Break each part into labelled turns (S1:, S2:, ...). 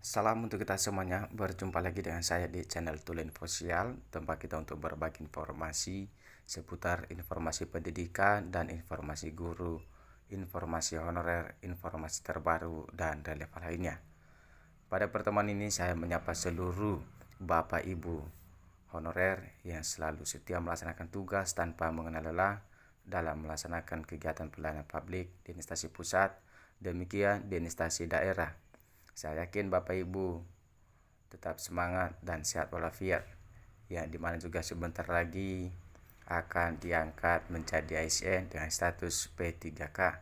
S1: Salam untuk kita semuanya, berjumpa lagi dengan saya di channel Tulinfo Sosial, tempat kita untuk berbagi informasi seputar informasi pendidikan dan informasi guru, informasi honorer, informasi terbaru, dan relevan lainnya. Pada pertemuan ini saya menyapa seluruh Bapak Ibu honorer yang selalu setia melaksanakan tugas tanpa mengenal lelah dalam melaksanakan kegiatan pelayanan publik di instansi pusat, demikian di instansi daerah. Saya yakin Bapak Ibu tetap semangat dan sehat walafiat, yang dimana juga sebentar lagi akan diangkat menjadi ASN dengan status P3K.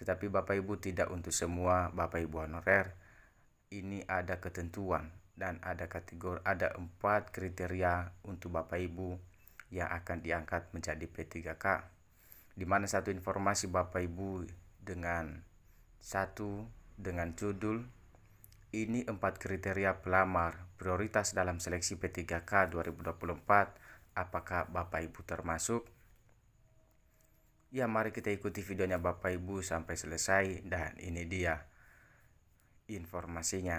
S1: Tetapi Bapak Ibu, tidak untuk semua Bapak Ibu honorer. Ini ada ketentuan dan ada kategori, ada 4 kriteria untuk Bapak Ibu yang akan diangkat menjadi P3K. Dimana satu informasi Bapak Ibu dengan judul ini 4 kriteria pelamar prioritas dalam seleksi P3K 2024. Apakah Bapak Ibu termasuk? Ya, mari kita ikuti videonya Bapak Ibu sampai selesai, dan ini dia informasinya.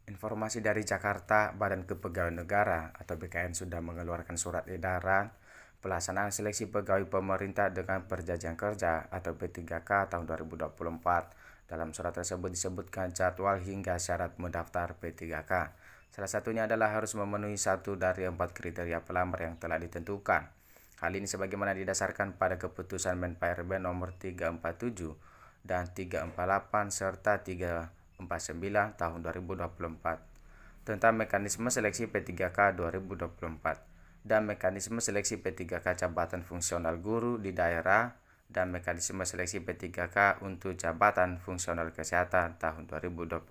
S1: Informasi dari Jakarta, Badan Kepegawaian Negara atau BKN sudah mengeluarkan surat edaran pelaksanaan seleksi pegawai pemerintah dengan perjanjian kerja atau P3K tahun 2024. Dalam surat tersebut disebutkan jadwal hingga syarat mendaftar P3K. Salah satunya adalah harus memenuhi satu dari 4 kriteria pelamar yang telah ditentukan. Hal ini sebagaimana didasarkan pada keputusan Men-PARB nomor 347 dan 348 serta 349 tahun 2024 tentang mekanisme seleksi P3K 2024 dan mekanisme seleksi P3K jabatan fungsional guru di daerah dan mekanisme seleksi P3K untuk jabatan fungsional kesehatan tahun 2024.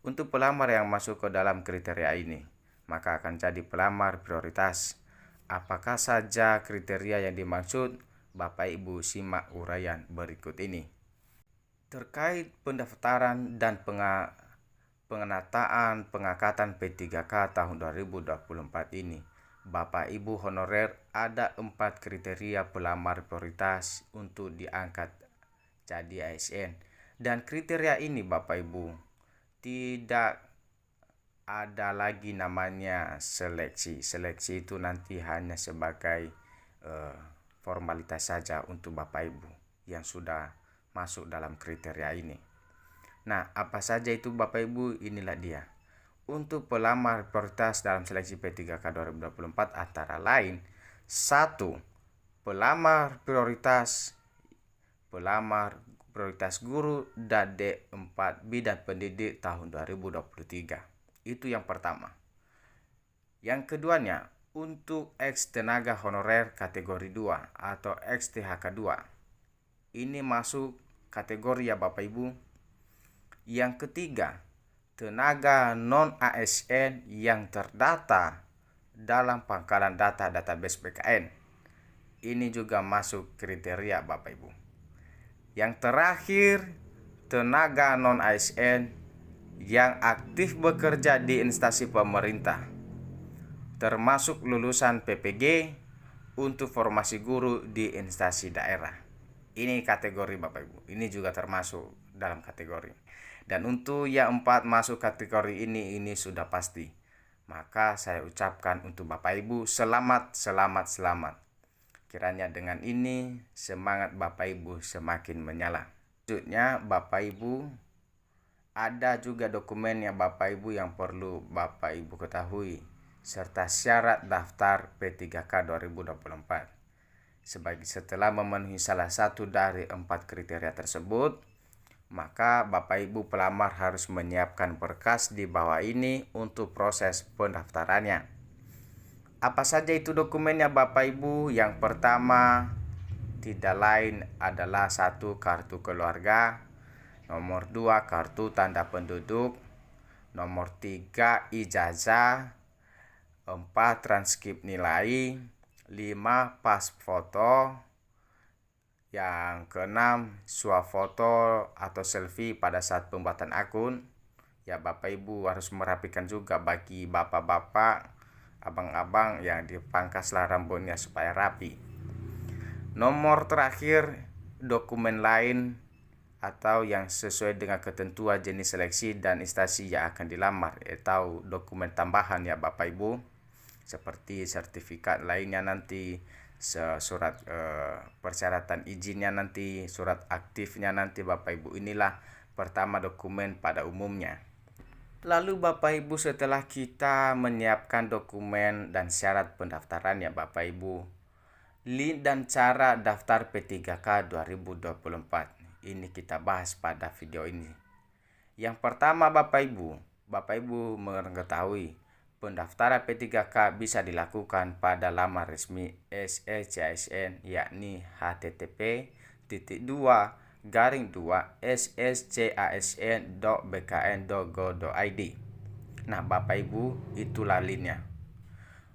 S1: Untuk pelamar yang masuk ke dalam kriteria ini, maka akan jadi pelamar prioritas. Apakah saja kriteria yang dimaksud? Bapak Ibu simak uraian berikut ini. Terkait pendaftaran dan pengenataan pengangkatan P3K tahun 2024 ini, Bapak Ibu honorer, ada 4 kriteria pelamar prioritas untuk diangkat jadi ASN. Dan kriteria ini Bapak Ibu tidak ada lagi namanya seleksi. Seleksi itu nanti hanya sebagai formalitas saja untuk Bapak Ibu yang sudah masuk dalam kriteria ini. Nah, apa saja itu Bapak Ibu? Inilah dia. Untuk pelamar prioritas dalam seleksi P3K 2024 antara lain: 1. Pelamar prioritas guru dan D4 bidang pendidik tahun 2023. Itu yang pertama. Yang keduanya, untuk ex tenaga honorer kategori 2 atau ex THK 2. Ini masuk kategori ya Bapak Ibu. Yang ketiga, tenaga non-ASN yang terdata dalam pangkalan data database BKN. Ini juga masuk kriteria Bapak Ibu. Yang terakhir, tenaga non-ASN yang aktif bekerja di instansi pemerintah, termasuk lulusan PPG untuk formasi guru di instansi daerah. Ini kategori Bapak Ibu. Ini juga termasuk dalam kategori. Dan untuk yang 4 masuk kategori ini sudah pasti. Maka saya ucapkan untuk Bapak Ibu selamat. Kiranya dengan ini semangat Bapak Ibu semakin menyala. Selanjutnya Bapak Ibu, ada juga dokumen yang Bapak Ibu yang perlu Bapak Ibu ketahui serta syarat daftar P3K 2024. Setelah memenuhi salah satu dari 4 kriteria tersebut, maka Bapak Ibu pelamar harus menyiapkan berkas di bawah ini untuk proses pendaftarannya. Apa saja itu dokumennya Bapak Ibu? Yang pertama tidak lain adalah 1. Kartu keluarga, nomor 2 kartu tanda penduduk, nomor 3 ijazah, 4 transkrip nilai, 5 pas foto, yang keenam swafoto atau selfie pada saat pembuatan akun. Ya Bapak Ibu harus merapikan juga bagi bapak-bapak, abang-abang yang dipangkaslah rambutnya supaya rapi. Nomor terakhir, dokumen lain atau yang sesuai dengan ketentuan jenis seleksi dan instansi yang akan dilamar, atau dokumen tambahan ya Bapak Ibu, seperti sertifikat lainnya nanti, surat persyaratan izinnya nanti, surat aktifnya nanti Bapak Ibu. Inilah pertama dokumen pada umumnya. Lalu Bapak Ibu, setelah kita menyiapkan dokumen dan syarat pendaftaran ya Bapak Ibu, link dan cara daftar P3K 2024 ini kita bahas pada video ini. Yang pertama Bapak Ibu mengetahui pendaftaran P3K bisa dilakukan pada laman resmi SSCASN, yakni http://sscasn.bkn.go.id. Nah Bapak Ibu, itulah linknya.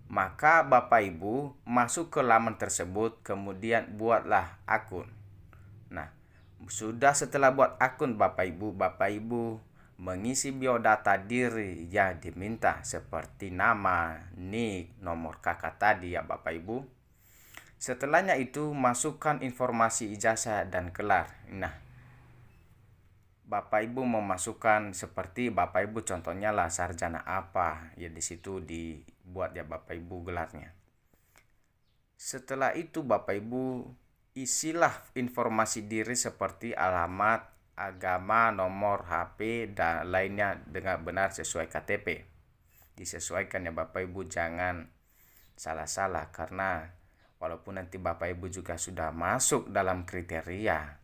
S1: Maka Bapak Ibu masuk ke laman tersebut, kemudian buatlah akun. Nah, sudah setelah buat akun Bapak Ibu mengisi biodata diri yang diminta seperti nama, nik, nomor KK tadi ya Bapak Ibu. Setelahnya itu masukkan informasi ijazah dan gelar. Nah, Bapak Ibu memasukkan seperti Bapak Ibu contohnya lah sarjana apa, ya di situ dibuat ya Bapak Ibu gelarnya. Setelah itu Bapak Ibu isilah informasi diri seperti alamat, agama, nomor HP dan lainnya dengan benar sesuai KTP. Disesuaikan ya Bapak Ibu, jangan salah-salah, karena walaupun nanti Bapak Ibu juga sudah masuk dalam kriteria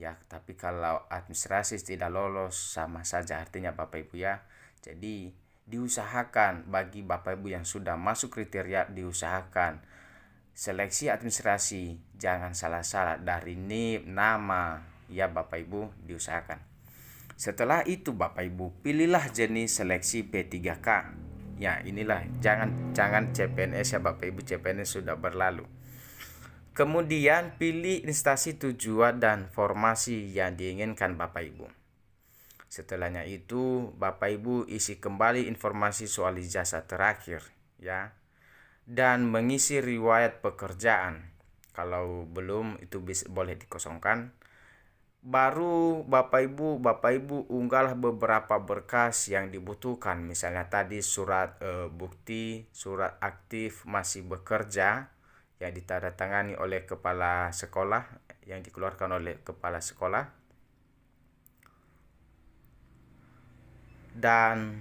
S1: ya, tapi kalau administrasi tidak lolos sama saja artinya Bapak Ibu ya. Jadi diusahakan bagi Bapak Ibu yang sudah masuk kriteria, diusahakan seleksi administrasi jangan salah-salah dari NIP, nama ya Bapak Ibu, diusahakan. Setelah itu Bapak Ibu pilihlah jenis seleksi P3K. Ya, inilah jangan CPNS ya Bapak Ibu, CPNS sudah berlalu. Kemudian pilih instansi tujuan dan formasi yang diinginkan Bapak Ibu. Setelahnya itu Bapak Ibu isi kembali informasi soal ijazah terakhir ya, dan mengisi riwayat pekerjaan. Kalau belum itu boleh dikosongkan. Baru Bapak Ibu unggahlah beberapa berkas yang dibutuhkan, misalnya tadi surat bukti, surat aktif masih bekerja yang ditandatangani oleh kepala sekolah, yang dikeluarkan oleh kepala sekolah. Dan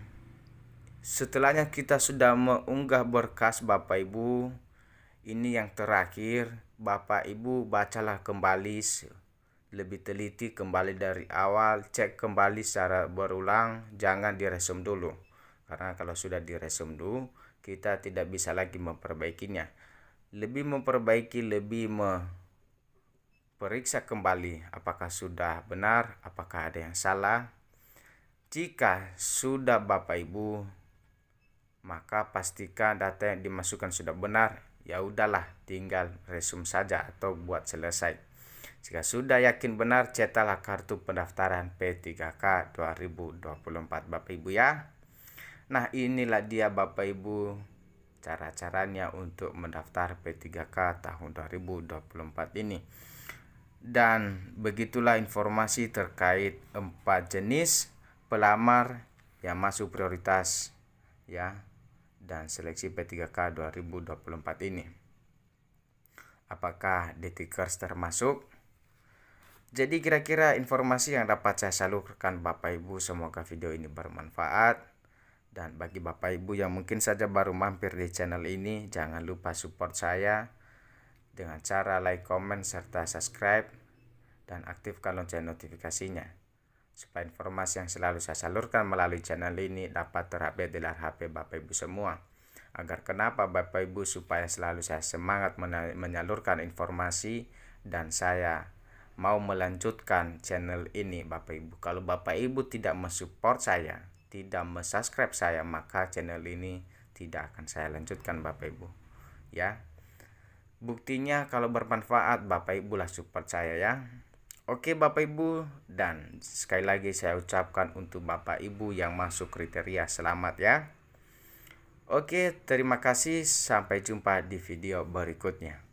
S1: setelahnya kita sudah mengunggah berkas Bapak Ibu, ini yang terakhir Bapak Ibu bacalah kembali lebih teliti, kembali dari awal, cek kembali secara berulang, jangan diresum dulu. Karena kalau sudah diresum dulu, kita tidak bisa lagi memperbaikinya. Lebih memperbaiki, lebih periksa kembali apakah sudah benar, apakah ada yang salah. Jika sudah Bapak Ibu, maka pastikan data yang dimasukkan sudah benar. Ya udahlah, tinggal resum saja atau buat selesai. Jika sudah yakin benar, cetaklah kartu pendaftaran P3K 2024 Bapak Ibu ya. Nah, inilah dia Bapak Ibu cara-caranya untuk mendaftar P3K tahun 2024 ini. Dan begitulah informasi terkait 4 jenis pelamar yang masuk prioritas ya, dan seleksi P3K 2024 ini. Apakah Detikers termasuk? Jadi kira-kira informasi yang dapat saya salurkan Bapak Ibu, semoga video ini bermanfaat. Dan bagi Bapak Ibu yang mungkin saja baru mampir di channel ini, jangan lupa support saya dengan cara like, comment, serta subscribe, dan aktifkan lonceng notifikasinya, supaya informasi yang selalu saya salurkan melalui channel ini dapat terupdate di layar HP Bapak Ibu semua. Agar kenapa Bapak Ibu, supaya selalu saya semangat menyalurkan informasi, dan saya mau melanjutkan channel ini Bapak Ibu. Kalau Bapak Ibu tidak mensupport saya, tidak mensubscribe saya, maka channel ini tidak akan saya lanjutkan Bapak Ibu ya. Buktinya kalau bermanfaat Bapak Ibu lah support saya ya. Oke Bapak Ibu, dan sekali lagi saya ucapkan untuk Bapak Ibu yang masuk kriteria, selamat ya. Oke, terima kasih, sampai jumpa di video berikutnya.